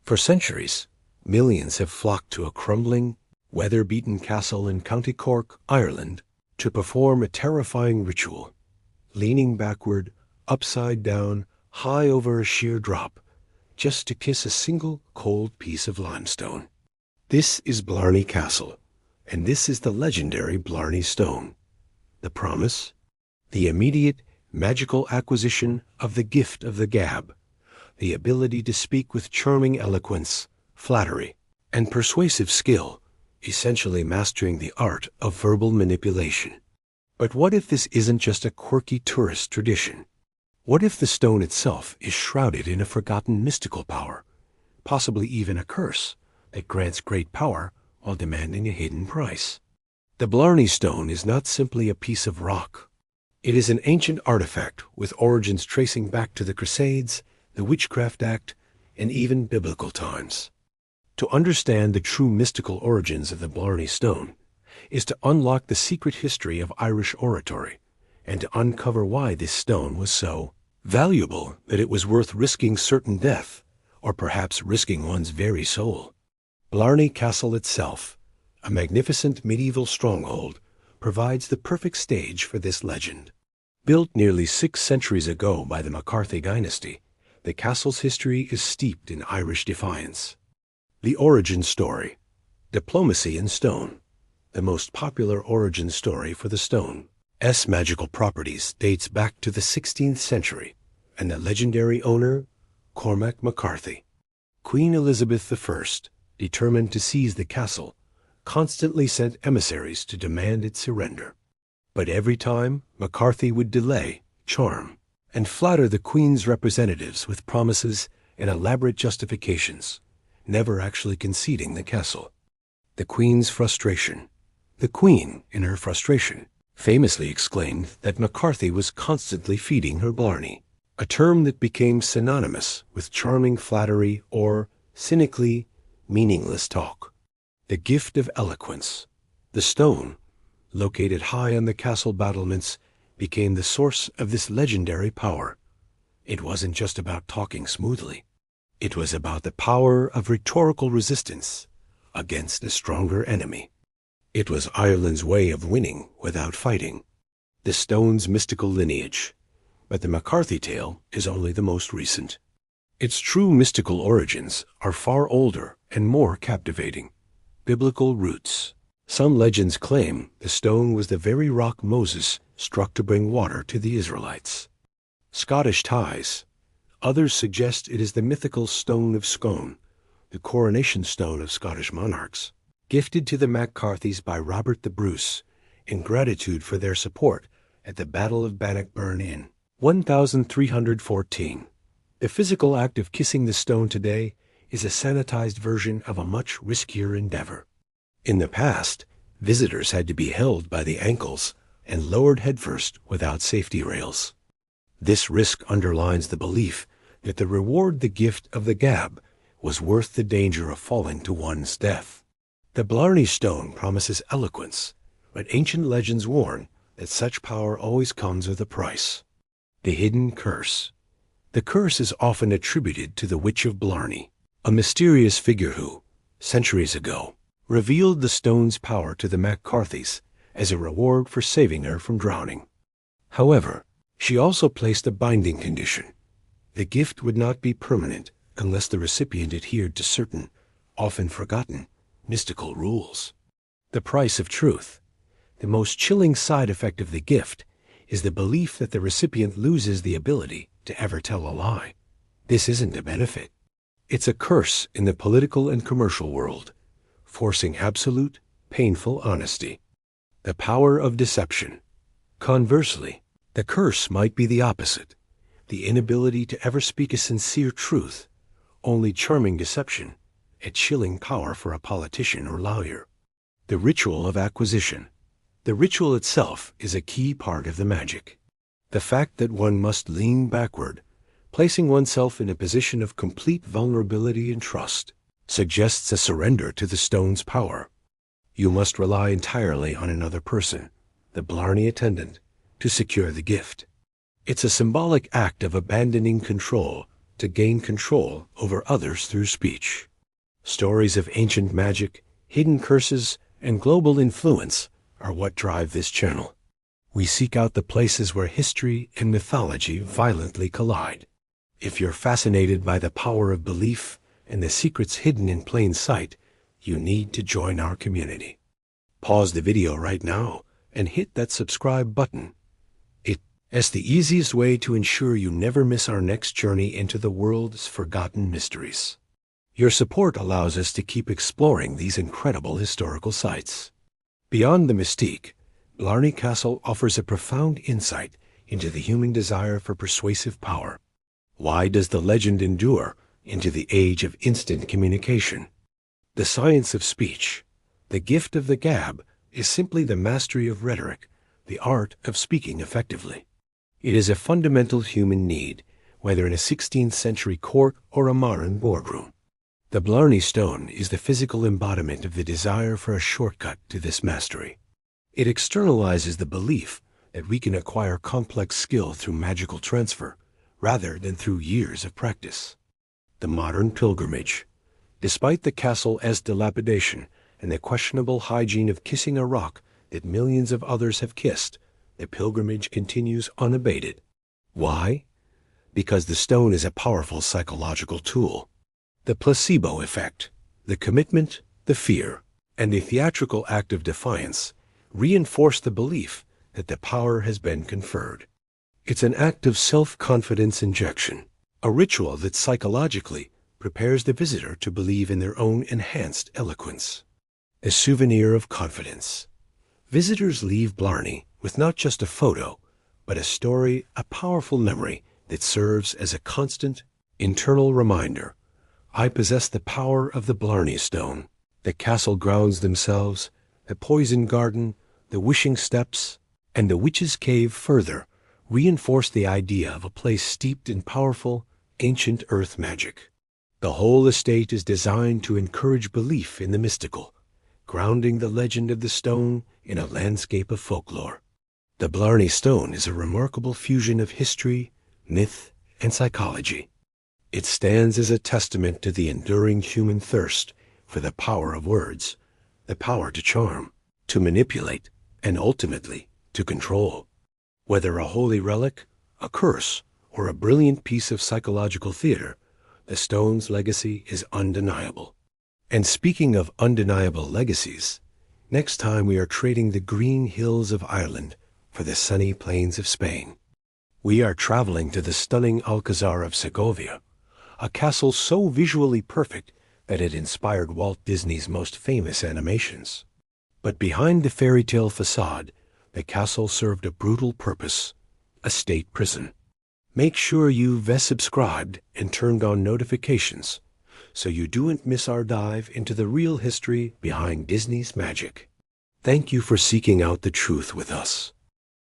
For centuries, millions have flocked to a crumbling, weather-beaten castle in County Cork, Ireland, to perform a terrifying ritual, leaning backward, upside down, high over a sheer drop, just to kiss a single cold piece of limestone. This is Blarney Castle, and this is the legendary Blarney Stone. The promise? The immediate, magical acquisition of the gift of the gab, the ability to speak with charming eloquence, flattery, and persuasive skill, essentially mastering the art of verbal manipulation. But what if this isn't just a quirky tourist tradition? What if the stone itself is shrouded in a forgotten mystical power, possibly even a curse that grants great power while demanding a hidden price? The Blarney Stone is not simply a piece of rock. It is an ancient artifact with origins tracing back to the Crusades, the Witchcraft Act, and even biblical times. To understand the true mystical origins of the Blarney Stone is to unlock the secret history of Irish oratory and to uncover why this stone was so valuable that it was worth risking certain death, or perhaps risking one's very soul. Blarney Castle itself, a magnificent medieval stronghold, provides the perfect stage for this legend. Built nearly 6 centuries ago by the MacCarthy dynasty, the castle's history is steeped in Irish defiance. The origin story. Diplomacy in stone. The most popular origin story for the stone's magical properties dates back to the 16th century, and the legendary owner, Cormac MacCarthy. Queen Elizabeth I, determined to seize the castle, constantly sent emissaries to demand its surrender. But every time, MacCarthy would delay, charm, and flatter the Queen's representatives with promises and elaborate justifications, never actually conceding the castle. The Queen's frustration. The Queen, in her frustration, famously exclaimed that MacCarthy was constantly feeding her Blarney, a term that became synonymous with charming flattery or, cynically, meaningless talk. The gift of eloquence. The stone, located high on the castle battlements, became the source of this legendary power. It wasn't just about talking smoothly. It was about the power of rhetorical resistance against a stronger enemy. It was Ireland's way of winning without fighting. The stone's mystical lineage. But the MacCarthy tale is only the most recent. Its true mystical origins are far older and more captivating. Biblical roots. Some legends claim the stone was the very rock Moses struck to bring water to the Israelites. Scottish ties. Others suggest it is the mythical Stone of Scone, the coronation stone of Scottish monarchs, gifted to the MacCarthys by Robert the Bruce in gratitude for their support at the Battle of Bannockburn in 1314. The physical act of kissing the stone today is a sanitized version of a much riskier endeavor. In the past, visitors had to be held by the ankles and lowered headfirst without safety rails. This risk underlines the belief that the reward, the gift of the gab, was worth the danger of falling to one's death. The Blarney Stone promises eloquence, but ancient legends warn that such power always comes with a price. The hidden curse. The curse is often attributed to the Witch of Blarney, a mysterious figure who, centuries ago, revealed the stone's power to the MacCarthys as a reward for saving her from drowning. However, she also placed a binding condition. The gift would not be permanent unless the recipient adhered to certain, often forgotten, mystical rules. The price of truth. The most chilling side effect of the gift is the belief that the recipient loses the ability to ever tell a lie. This isn't a benefit. It's a curse in the political and commercial world, forcing absolute, painful honesty. The power of deception. Conversely, the curse might be the opposite, the inability to ever speak a sincere truth, only charming deception, a chilling power for a politician or lawyer. The ritual of acquisition. The ritual itself is a key part of the magic. The fact that one must lean backward, placing oneself in a position of complete vulnerability and trust, suggests a surrender to the stone's power. You must rely entirely on another person, the Blarney attendant, to secure the gift. It's a symbolic act of abandoning control to gain control over others through speech. Stories of ancient magic, hidden curses, and global influence are what drive this channel. We seek out the places where history and mythology violently collide. If you're fascinated by the power of belief and the secrets hidden in plain sight, you need to join our community. Pause the video right now and hit that subscribe button. It's the easiest way to ensure you never miss our next journey into the world's forgotten mysteries. Your support allows us to keep exploring these incredible historical sites. Beyond the mystique, Blarney Castle offers a profound insight into the human desire for persuasive power. Why does the legend endure into the age of instant communication? The science of speech, the gift of the gab, is simply the mastery of rhetoric, the art of speaking effectively. It is a fundamental human need, whether in a 16th century court or a modern boardroom. The Blarney Stone is the physical embodiment of the desire for a shortcut to this mastery. It externalizes the belief that we can acquire complex skill through magical transfer, rather than through years of practice. The modern pilgrimage. Despite the castle's dilapidation and the questionable hygiene of kissing a rock that millions of others have kissed, the pilgrimage continues unabated. Why? Because the stone is a powerful psychological tool. The placebo effect, the commitment, the fear, and the theatrical act of defiance reinforce the belief that the power has been conferred. It's an act of self-confidence injection, a ritual that psychologically prepares the visitor to believe in their own enhanced eloquence. A souvenir of confidence. Visitors leave Blarney with not just a photo, but a story, a powerful memory that serves as a constant, internal reminder. I possess the power of the Blarney Stone. The castle grounds themselves, the poison garden, the wishing steps, and the witch's cave further reinforce the idea of a place steeped in powerful, ancient earth magic. The whole estate is designed to encourage belief in the mystical, grounding the legend of the stone in a landscape of folklore. The Blarney Stone is a remarkable fusion of history, myth, and psychology. It stands as a testament to the enduring human thirst for the power of words, the power to charm, to manipulate, and ultimately to control. Whether a holy relic, a curse, or a brilliant piece of psychological theater, the stone's legacy is undeniable. And speaking of undeniable legacies, next time we are trading the green hills of Ireland for the sunny plains of Spain. We are traveling to the stunning Alcazar of Segovia, a castle so visually perfect that it inspired Walt Disney's most famous animations. But behind the fairy tale facade, the castle served a brutal purpose, a state prison. Make sure you've subscribed and turned on notifications so you don't miss our dive into the real history behind Disney's magic. Thank you for seeking out the truth with us.